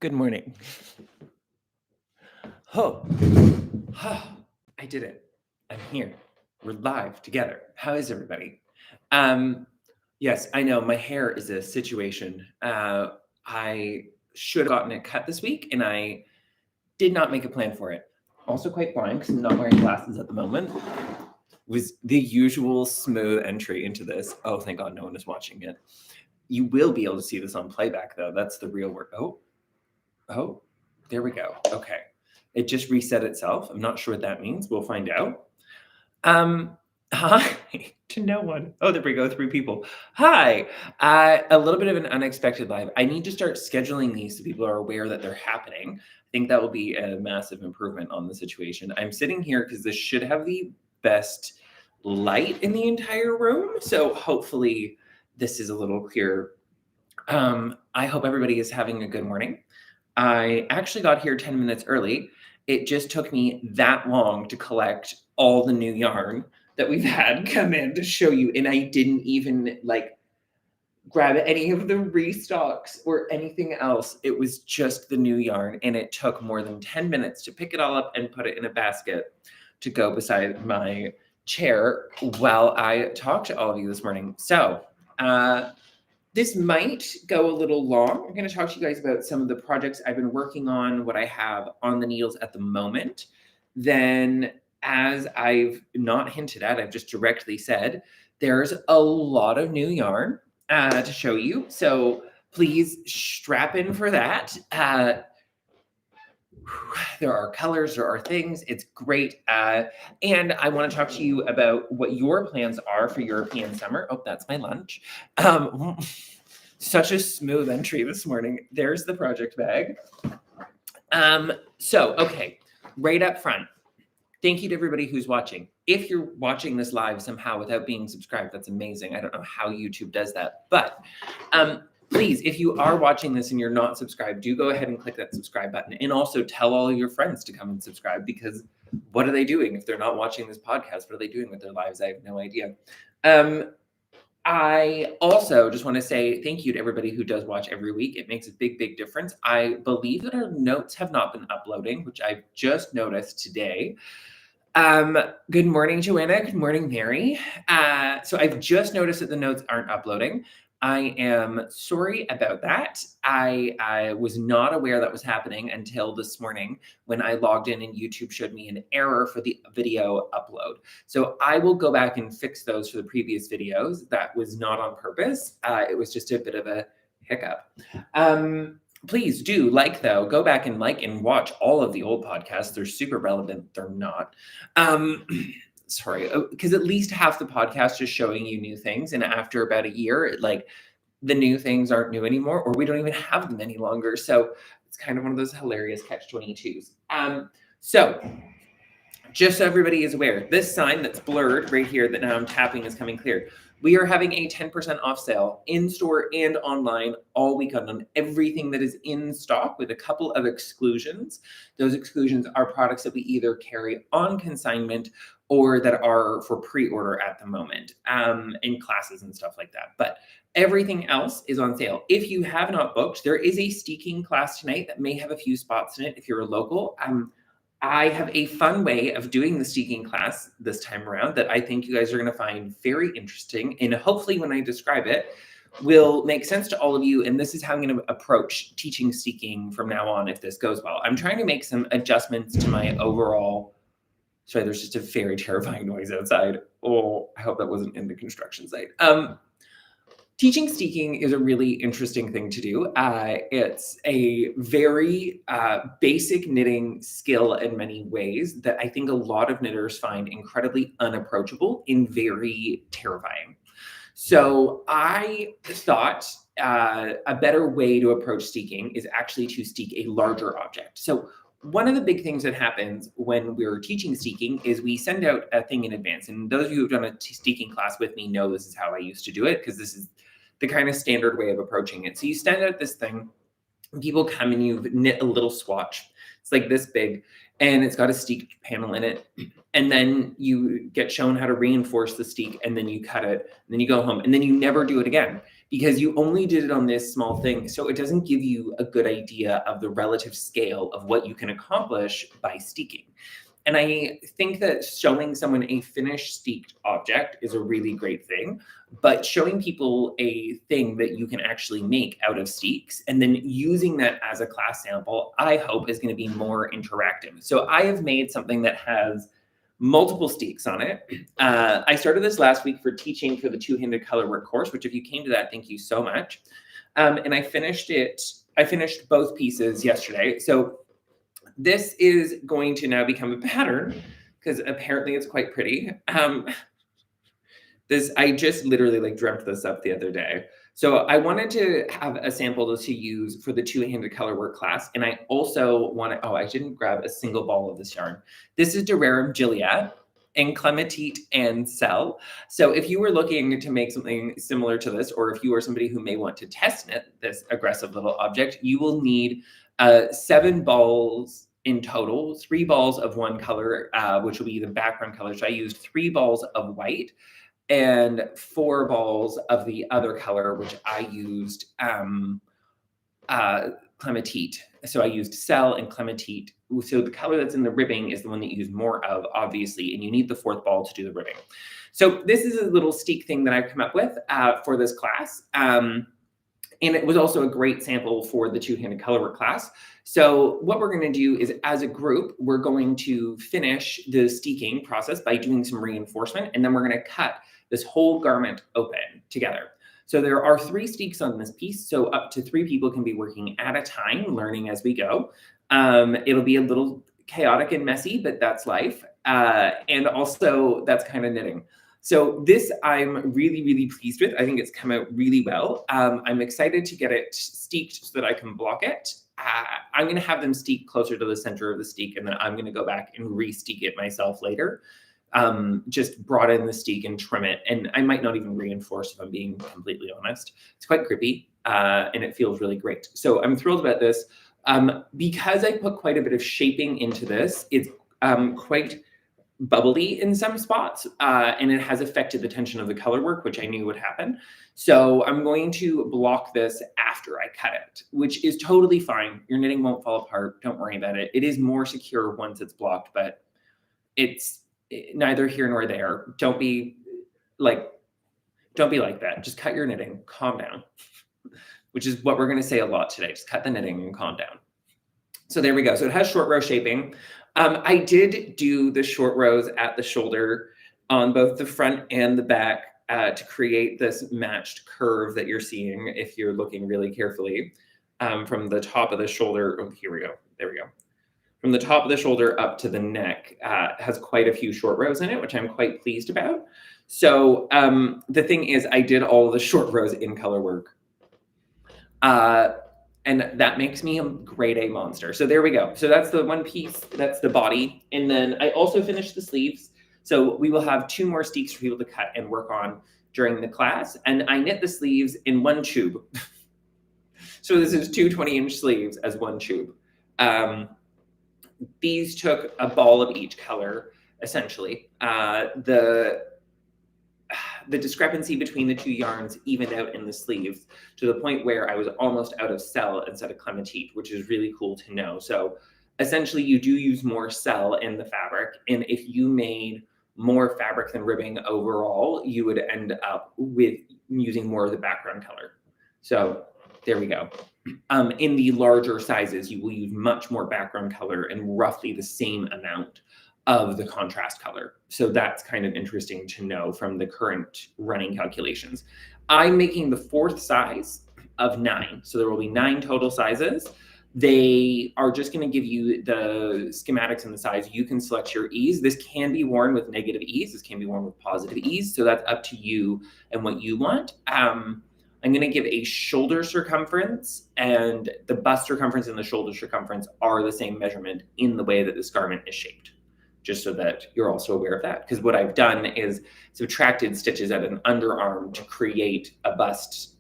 Good morning. Oh, I did it. I'm here. We're live together. How is everybody? Um, yes, I know my hair is a situation. I should have gotten it cut this week, and I did not make a plan for it. Also quite blind because I'm not wearing glasses at the moment. Was the usual smooth entry into this. Oh, thank God no one is watching it. You will be able to see this on playback, though. That's the real work. Oh, there we go. Okay. It just reset itself. I'm not sure what that means. We'll find out. Hi to no one. Oh, there we go. 3 people. Hi. A little bit of an unexpected live. I need to start scheduling these so people are aware that they're happening. I think that will be a massive improvement on the situation. I'm sitting here because this should have the best light in the entire room. So hopefully this is a little clearer. I hope everybody is having a good morning. I actually got here 10 minutes early. It just took me that long to collect all the new yarn that we've had come in to show you. And I didn't even grab any of the restocks or anything else. It was just the new yarn. And it took more than 10 minutes to pick it all up and put it in a basket to go beside my chair while I talked to all of you this morning. So, this might go a little long. I'm going to talk to you guys about some of the projects I've been working on, what I have on the needles at the moment. Then, as I've not hinted at, I've just directly said, there's a lot of new yarn to show you. So please strap in for that. There are colors, there are things. It's great. And I want to talk to you about what your plans are for Euorpean Summer. Oh, that's my lunch. Such a smooth entry this morning. There's the project bag. Okay, right up front. Thank you to everybody who's watching. If you're watching this live somehow without being subscribed, that's amazing. I don't know how YouTube does that. But please, if you are watching this and you're not subscribed, do go ahead and click that subscribe button. And also tell all of your friends to come and subscribe, because what are they doing if they're not watching this podcast? What are they doing with their lives? I have no idea. I also just want to say thank you to everybody who does watch every week. It makes a big, big difference. I believe that our notes have not been uploading, which I've just noticed today. Good morning, Joanna. Good morning, Mary. So I've just noticed that the notes aren't uploading. I am sorry about that. I was not aware that was happening until this morning when I logged in and YouTube showed me an error for the video upload. So I will go back and fix those for the previous videos. That was not on purpose. It was just a bit of a hiccup. Please do though, go back and watch all of the old podcasts. They're super relevant. They're not. Sorry, because at least half the podcast is showing you new things. And after about a year, the new things aren't new anymore, or we don't even have them any longer. So it's kind of one of those hilarious catch-22s. So just so everybody is aware, this sign that's blurred right here that now I'm tapping is coming clear. We are having a 10% off sale in store and online all weekend on everything that is in stock, with a couple of exclusions. Those exclusions are products that we either carry on consignment or that are for pre-order at the moment, in classes and stuff like that. But everything else is on sale. If you have not booked, there is a steeking class tonight that may have a few spots in it if you're a local. I have a fun way of doing the steeking class this time around that I think you guys are going to find very interesting, and hopefully when I describe it will make sense to all of you. And this is how I'm going to approach teaching steeking from now on if this goes well. I'm trying to make some adjustments to my overall... Sorry, there's just a very terrifying noise outside. Oh, I hope that wasn't in the construction site. Teaching steeking is a really interesting thing to do. It's a very basic knitting skill in many ways that I think a lot of knitters find incredibly unapproachable and very terrifying. So I thought a better way to approach steeking is actually to steek a larger object. So one of the big things that happens when we're teaching steeking is we send out a thing in advance. And those of you who've done a steeking class with me know this is how I used to do it, because this is the kind of standard way of approaching it. So you send out this thing, and people come and you knit a little swatch. It's like this big, and it's got a steek panel in it. And then you get shown how to reinforce the steek, and then you cut it, and then you go home, and then you never do it again. because you only did it on this small thing. So it doesn't give you a good idea of the relative scale of what you can accomplish by steeking. And I think that showing someone a finished steeked object is a really great thing, but showing people a thing that you can actually make out of steeks and then using that as a class sample, I hope is going to be more interactive. So I have made something that has multiple steeks on it. I started this last week for teaching for the two-handed colorwork course, which if you came to that, thank you so much. And I finished both pieces yesterday. So this is going to now become a pattern because apparently it's quite pretty. I just literally like dreamt this up the other day. So I wanted to have a sample to use for the two-handed colorwork class. And I also I didn't grab a single ball of this yarn. This is Durarum Gilead and Clematite and Cell. So if you were looking to make something similar to this, or if you are somebody who may want to test knit this aggressive little object, you will need 7 balls in total, 3 balls of one color, which will be the background color. So I used 3 balls of white and 4 balls of the other color, which I used Clematite. So I used Cell and Clematite. So the color that's in the ribbing is the one that you use more of, obviously, and you need the 4th ball to do the ribbing. So this is a little steek thing that I've come up with for this class. And it was also a great sample for the two-handed colorwork class. So what we're going to do is, as a group, we're going to finish the steeking process by doing some reinforcement, and then we're going to cut this whole garment open together. So there are 3 steeks on this piece, so up to 3 people can be working at a time, learning as we go. It'll be a little chaotic and messy, but that's life. And also, that's kind of knitting. So this I'm really, really pleased with. I think it's come out really well. I'm excited to get it steeked so that I can block it. I'm going to have them steek closer to the center of the steek, and then I'm going to go back and re-steek it myself later. Just broaden the steek and trim it. And I might not even reinforce if I'm being completely honest. It's quite grippy and it feels really great. So I'm thrilled about this. Because I put quite a bit of shaping into this, it's quite bubbly in some spots, and it has affected the tension of the color work, which I knew would happen. So I'm going to block this after I cut it, which is totally fine. Your knitting won't fall apart. Don't worry about it. It is more secure once it's blocked, but it's neither here nor there. Don't be like that. Just cut your knitting, calm down, which is what we're going to say a lot today. Just cut the knitting and calm down. So there we go. So it has short row shaping. I did do the short rows at the shoulder on both the front and the back to create this matched curve that you're seeing if you're looking really carefully from the top of the shoulder. Oh, here we go. There we go. From the top of the shoulder up to the neck has quite a few short rows in it, which I'm quite pleased about. So the thing is, I did all of the short rows in color work. And that makes me a grade A monster. So there we go. So that's the one piece, that's the body. And then I also finished the sleeves. So we will have 2 more steeks for people to cut and work on during the class. And I knit the sleeves in 1 tube. So this is 2 20-inch sleeves as 1 tube. These took a ball of each color, essentially. The discrepancy between the 2 yarns evened out in the sleeves to the point where I was almost out of Cell instead of Clematite, which is really cool to know. So essentially you do use more Cell in the fabric. And if you made more fabric than ribbing overall, you would end up with using more of the background color. So there we go. In the larger sizes, you will use much more background color and roughly the same amount of the contrast color. So that's kind of interesting to know from the current running calculations. I'm making the 4th size of 9. So there will be 9 total sizes. They are just going to give you the schematics and the size. You can select your ease. This can be worn with negative ease. This can be worn with positive ease. So that's up to you and what you want. I'm going to give a shoulder circumference, and the bust circumference and the shoulder circumference are the same measurement in the way that this garment is shaped, just so that you're also aware of that. Because what I've done is subtracted stitches at an underarm to create a bust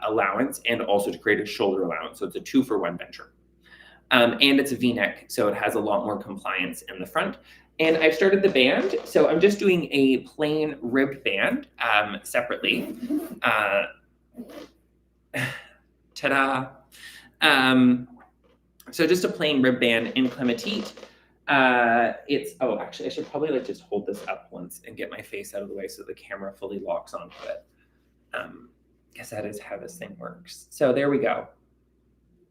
allowance and also to create a shoulder allowance. So it's a 2-for-1 venture. And it's a V-neck, so it has a lot more compliance in the front. And I've started the band, so I'm just doing a plain ribbed band separately. Ta-da! So just a plain ribband in clematite. Actually, I should probably like just hold this up once and get my face out of the way so the camera fully locks onto it. Because that is how this thing works. So there we go.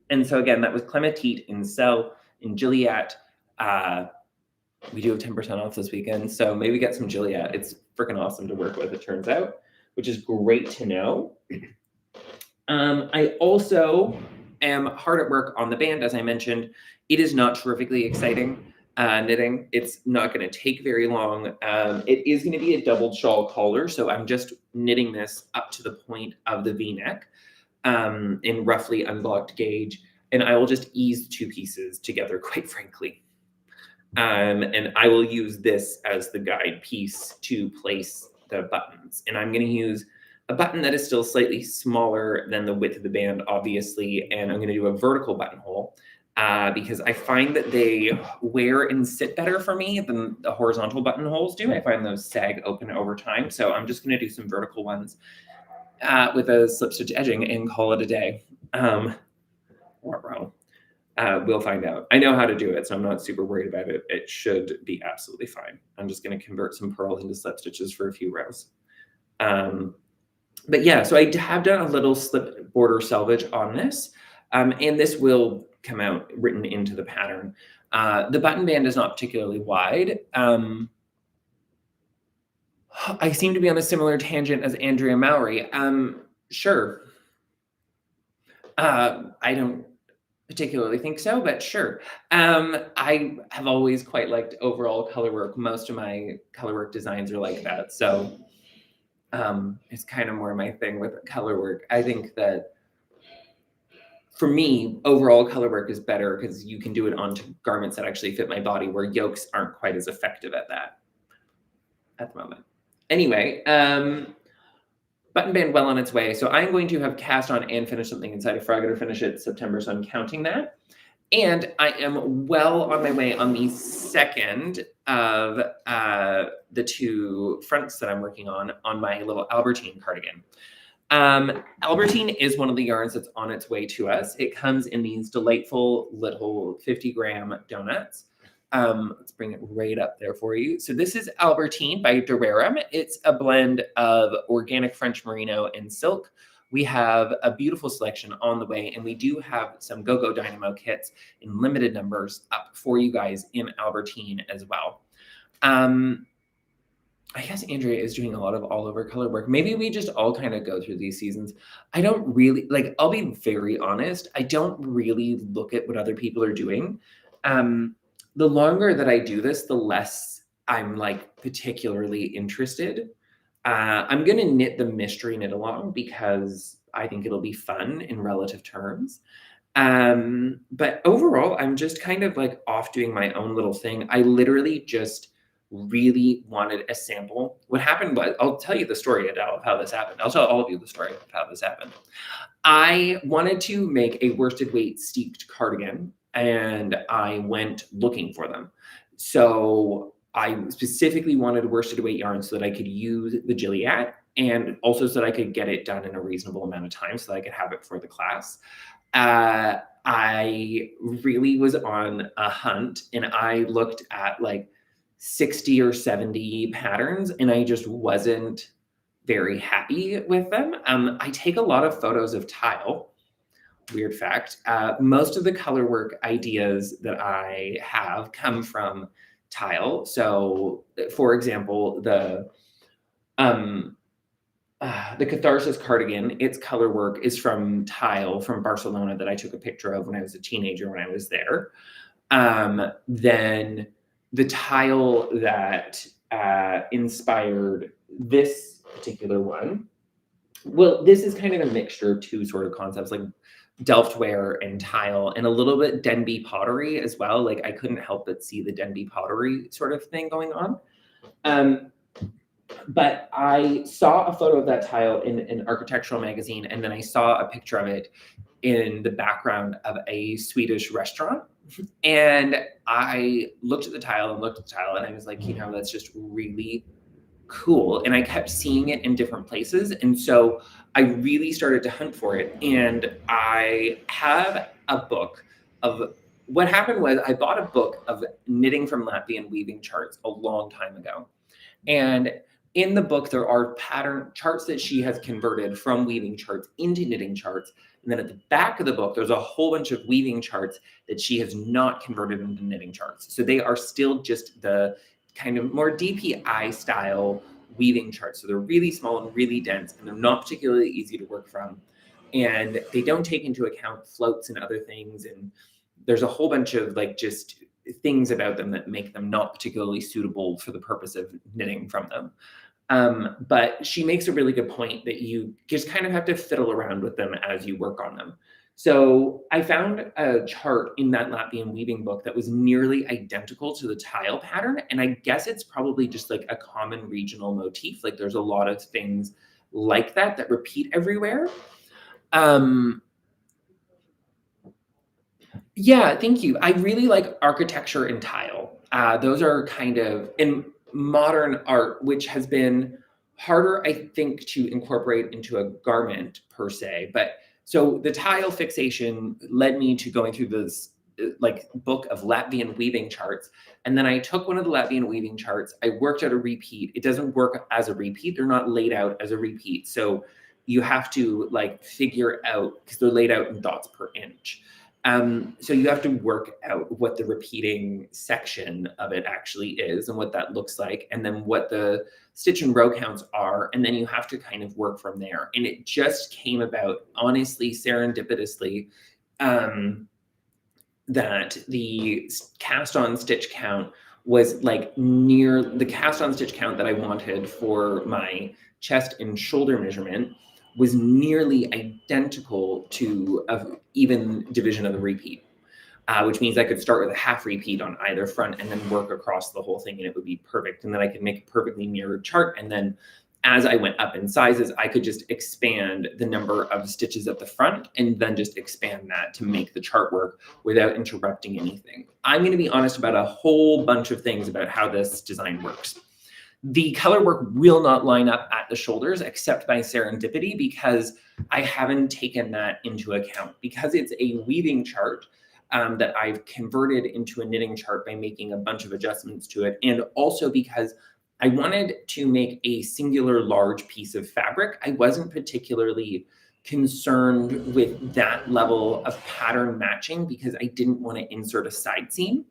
And so again, that was clematite in Cell in Juliet. We do have 10% off this weekend, so maybe get some Juliet. It's freaking awesome to work with, it turns out, which is great to know. I also am hard at work on the band, as I mentioned. It is not terrifically exciting knitting. It's not going to take very long. It is going to be a doubled shawl collar, so I'm just knitting this up to the point of the V-neck in roughly unblocked gauge, and I will just ease 2 pieces together, quite frankly. And I will use this as the guide piece to place the buttons. And I'm going to use a button that is still slightly smaller than the width of the band, obviously, and I'm going to do a vertical buttonhole because I find that they wear and sit better for me than the horizontal buttonholes do. I find those sag open over time, so I'm just going to do some vertical ones with a slip stitch edging and call it a day. We'll find out. I know how to do it, so I'm not super worried about it. It should be absolutely fine. I'm just going to convert some purl into slip stitches for a few rows. But yeah, so I have done a little slip border selvage on this, and this will come out written into the pattern. The button band is not particularly wide. I seem to be on a similar tangent as Andrea Mowry. Sure. I don't particularly think so, but sure. I have always quite liked overall color work. Most of my color work designs are like that. So it's kind of more my thing with color work. I think that for me, overall color work is better because you can do it onto garments that actually fit my body, where yokes aren't quite as effective at that at the moment. Anyway, button band well on its way. So I'm going to have cast on and finish something inside of Frog to finish it September, so I'm counting that. And I am well on my way on the second of the 2 fronts that I'm working on my little Albertine cardigan. Albertine is one of the yarns that's on its way to us. It comes in these delightful little 50-gram donuts. Let's bring it right up there for you. So this is Albertine by Durerem. It's a blend of organic French merino and silk. We have a beautiful selection on the way, and we do have some Go-Go Dynamo kits in limited numbers up for you guys in Albertine as well. I guess Andrea is doing a lot of all over color work. Maybe we just all kind of go through these seasons. I don't really, like, I'll be very honest. I don't really look at what other people are doing. The longer that I do this, the less I'm like particularly interested. I'm going to knit the mystery knit along because I think it'll be fun in relative terms. But overall, I'm just kind of like off doing my own little thing. I literally just really wanted a sample. What happened was, I'll tell you the story, Adele, of how this happened. I'll tell all of you the story of how this happened. I wanted to make a worsted weight steeped cardigan, and I went looking for them. So I specifically wanted worsted weight yarn so that I could use the Juliet, and also so that I could get it done in a reasonable amount of time so that I could have it for the class. I really was on a hunt, and I looked at like 60 or 70 patterns, and I just wasn't very happy with them. I take a lot of photos of tile. Weird fact. Most of the color work ideas that I have come from tile. So, for example, the Catharsis cardigan, its color work is from tile from Barcelona that I took a picture of when I was a teenager when I was there. Then the tile that inspired this particular one, well, this is kind of a mixture of 2 sort of concepts, like Delftware and tile, and a little bit Denby pottery as well. Like I couldn't help but see the Denby pottery sort of thing going on. But I saw a photo of that tile in an architectural magazine, and then I saw a picture of it in the background of a Swedish restaurant. And I looked at the tile and I was like, you know, that's just really cool. And I kept seeing it in different places. And so I really started to hunt for it. And I have a book of what happened was I bought a book of knitting from Latvian weaving charts a long time ago. And in the book, there are pattern charts that she has converted from weaving charts into knitting charts. And then at the back of the book, there's a whole bunch of weaving charts that she has not converted into knitting charts. So they are still just the kind of more DPI style weaving charts. So they're really small and really dense, and they're not particularly easy to work from. And they don't take into account floats and other things. And there's a whole bunch of like just things about them that make them not particularly suitable for the purpose of knitting from them. But she makes a really good point that you just kind of have to fiddle around with them as you work on them. So I found a chart in that Latvian weaving book that was nearly identical to the tile pattern. And I guess it's probably just like a common regional motif. Like there's a lot of things like that repeat everywhere. Yeah, thank you. I really like architecture and tile. Those are kind of in modern art, which has been harder, I think, to incorporate into a garment per se. But so the tile fixation led me to going through this like book of Latvian weaving charts. And then I took one of the Latvian weaving charts. I worked out a repeat. It doesn't work as a repeat. They're not laid out as a repeat. So you have to like figure out because they're laid out in dots per inch. So you have to work out what the repeating section of it actually is and what that looks like, and then what the stitch and row counts are, and then you have to kind of work from there. And it just came about, honestly, serendipitously, that the cast-on stitch count was like near the cast-on stitch count that I wanted for my chest and shoulder measurement was nearly identical to an even division of the repeat, which means I could start with a half repeat on either front and then work across the whole thing and it would be perfect. And then I could make a perfectly mirrored chart. And then as I went up in sizes, I could just expand the number of stitches at the front and then just expand that to make the chart work without interrupting anything. I'm going to be honest about a whole bunch of things about how this design works. The color work will not line up at the shoulders except by serendipity because I haven't taken that into account. Because it's a weaving chart that I've converted into a knitting chart by making a bunch of adjustments to it, and also because I wanted to make a singular large piece of fabric. I wasn't particularly concerned with that level of pattern matching because I didn't want to insert a side seam.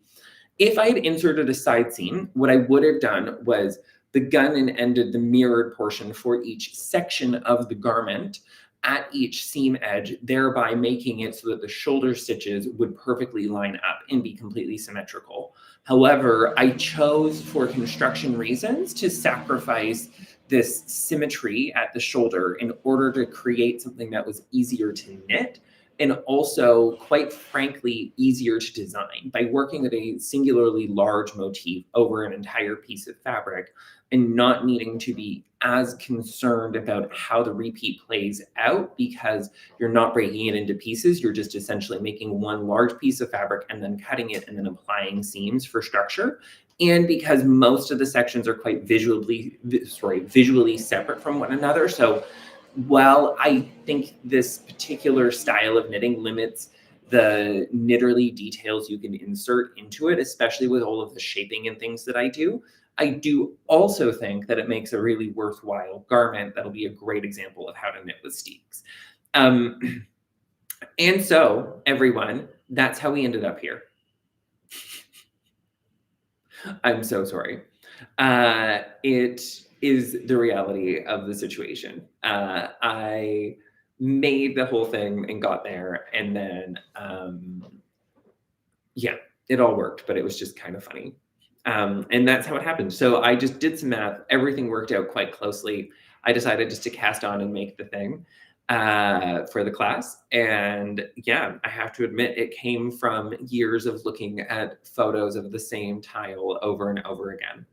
If I had inserted a side seam, what I would have done was begun and ended the mirrored portion for each section of the garment at each seam edge, thereby making it so that the shoulder stitches would perfectly line up and be completely symmetrical. However, I chose for construction reasons to sacrifice this symmetry at the shoulder in order to create something that was easier to knit and also, quite frankly, easier to design. By working with a singularly large motif over an entire piece of fabric and not needing to be as concerned about how the repeat plays out because you're not breaking it into pieces. You're just essentially making one large piece of fabric and then cutting it and then applying seams for structure. And because most of the sections are quite visually separate from one another. So while I think this particular style of knitting limits the knitterly details you can insert into it, especially with all of the shaping and things that I do also think that it makes a really worthwhile garment that'll be a great example of how to knit with steeks. And so, everyone, that's how we ended up here. I'm so sorry. It is the reality of the situation. I made the whole thing and got there, and then, yeah, it all worked, but it was just kind of funny. And that's how it happened. So I just did some math. Everything worked out quite closely. I decided just to cast on and make the thing for the class. And yeah, I have to admit, it came from years of looking at photos of the same tile over and over again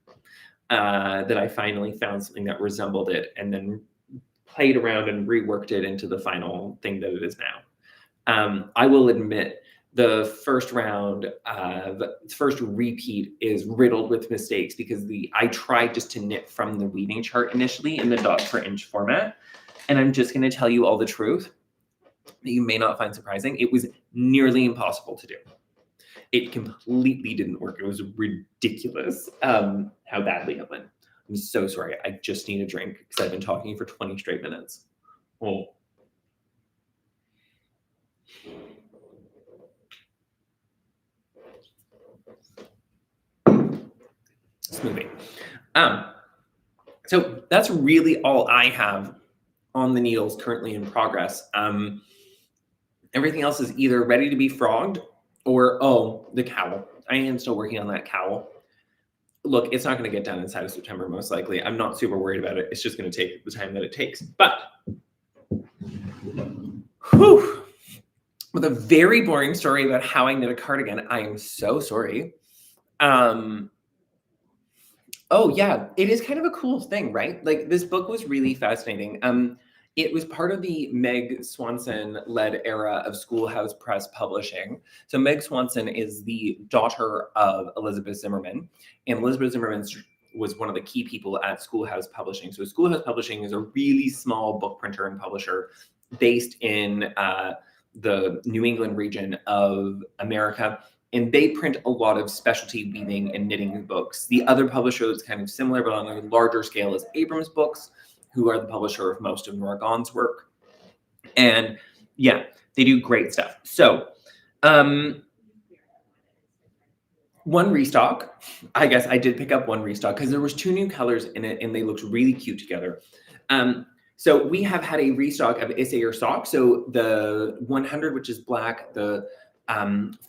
that I finally found something that resembled it and then played around and reworked it into the final thing that it is now. I will admit, the first repeat is riddled with mistakes because I tried just to knit from the weaving chart initially in the dots per inch format. And I'm just going to tell you all the truth that you may not find surprising. It was nearly impossible to do. It completely didn't work. It was ridiculous how badly it went. I'm so sorry. I just need a drink because I've been talking for 20 straight minutes. Oh. Smoothie. So that's really all I have on the needles currently in progress. Everything else is either ready to be frogged or, oh, the cowl. I am still working on that cowl. Look, it's not going to get done inside of September, most likely. I'm not super worried about it. It's just going to take the time that it takes. But, whew, with a very boring story about how I knit a cardigan, I am so sorry. Oh yeah, it is kind of a cool thing, right? Like this book was really fascinating. It was part of the Meg Swanson-led era of Schoolhouse Press publishing. So Meg Swanson is the daughter of Elizabeth Zimmerman, and Elizabeth Zimmerman was one of the key people at Schoolhouse Publishing. So Schoolhouse Publishing is a really small book printer and publisher based in the New England region of America. And they print a lot of specialty weaving and knitting books. The other publisher that's kind of similar, but on a larger scale, is Abrams Books, who are the publisher of most of Nora Gaughan's work. And yeah, they do great stuff. So one restock, I guess I did pick up one restock because there was 2 new colors in it and they looked really cute together. So we have had a restock of Essayer sock. So the 100, which is black, the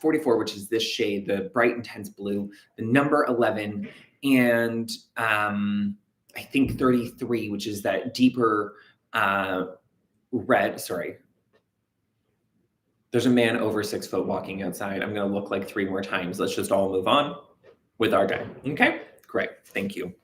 44, which is this shade, the bright intense blue, the number 11, and I think 33, which is that deeper red. Sorry. There's a man over 6 foot walking outside. I'm going to look like 3 more times. Let's just all move on with our day. Okay, great. Thank you.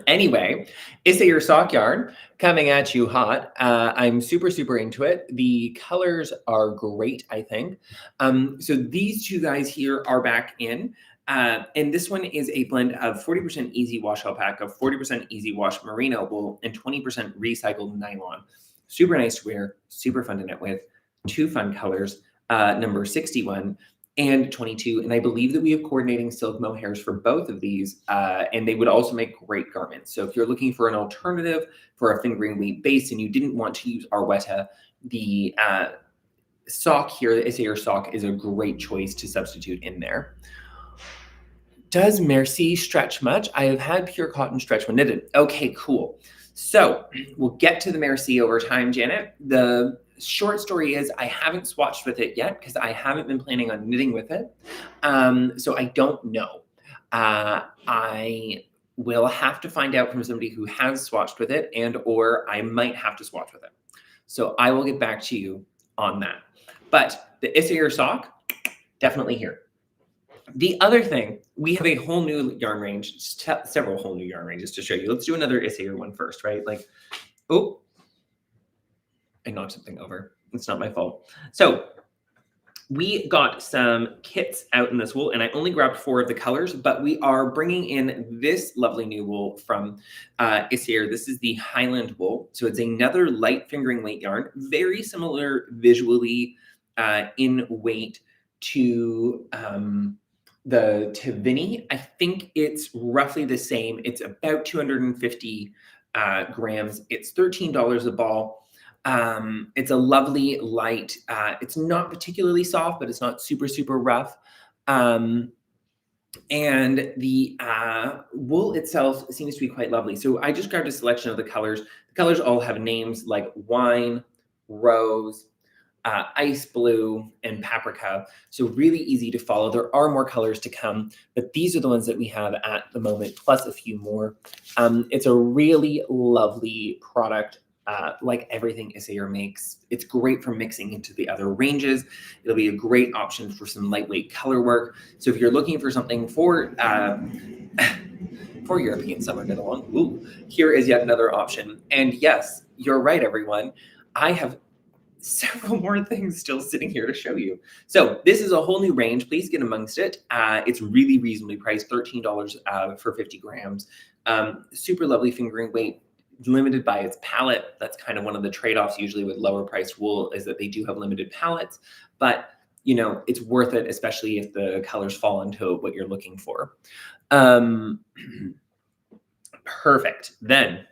Anyway, Essayer sock yarn coming at you hot. I'm super, super into it. The colors are great, I think. So these 2 guys here are back in. And this one is a blend of 40% easy wash alpaca, 40% easy wash merino wool, and 20% recycled nylon. Super nice to wear, super fun to knit with. 2 fun colors, number 61 and 22. And I believe that we have coordinating silk mohairs for both of these, and they would also make great garments. So if you're looking for an alternative for a fingering weight base and you didn't want to use Arwetta, the sock here, the Essayer sock, is a great choice to substitute in there. Does Merci stretch much? I have had pure cotton stretch when knitted. Okay, cool. So we'll get to the Merci over time, Janet. The short story is I haven't swatched with it yet because I haven't been planning on knitting with it. So I don't know. I will have to find out from somebody who has swatched with it, and or I might have to swatch with it. So I will get back to you on that. But the Essayer sock, definitely here. The other thing, we have a whole new yarn range, several whole new yarn ranges to show you. Let's do another Essayer one first, right? Like, oh, I knocked something over. It's not my fault. So we got some kits out in this wool, and I only grabbed 4 of the colors, but we are bringing in this lovely new wool from Essayer. This is the Highland wool. So it's another light fingering weight yarn, very similar visually in weight to the Tivini. I think it's roughly the same. It's about 250 grams. It's $13 a ball. It's a lovely light. It's not particularly soft, but it's not super, super rough. And the wool itself seems to be quite lovely. So I just grabbed a selection of the colors. The colors all have names like wine, rose, ice blue, and paprika. So really easy to follow. There are more colors to come, but these are the ones that we have at the moment, plus a few more. It's a really lovely product. Like everything Essayer makes. It's great for mixing into the other ranges. It'll be a great option for some lightweight color work. So if you're looking for something for European summer knit along, ooh, here is yet another option. And yes, you're right, everyone. I have several more things still sitting here to show you. So this is a whole new range. Please get amongst it. It's really reasonably priced, $13 for 50 grams. Super lovely fingering weight. limited by its palette. That's kind of one of the trade-offs usually with lower priced wool, is that they do have limited palettes, but it's worth it, especially if the colors fall into what you're looking for. Perfect. Then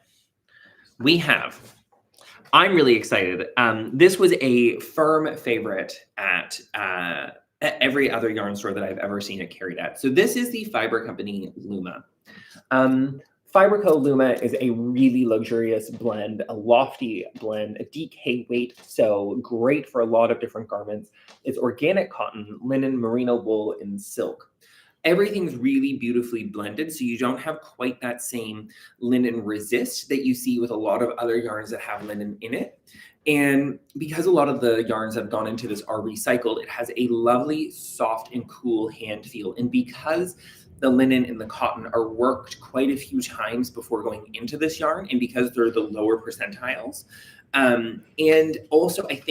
we have, I'm really excited. This was a firm favorite at every other yarn store that I've ever seen it carried at. So this is the fiber company Luma. Fiberco Luma is a really luxurious blend, a lofty blend, a DK weight, so great for a lot of different garments. It's organic cotton, linen, merino wool, and silk. Everything's really beautifully blended, so you don't have quite that same linen resist that you see with a lot of other yarns that have linen in it. And because a lot of the yarns that have gone into this are recycled, it has a lovely, soft, and cool hand feel. And because the linen and the cotton are worked quite a few times before going into this yarn, and because they're the lower percentiles, and also I think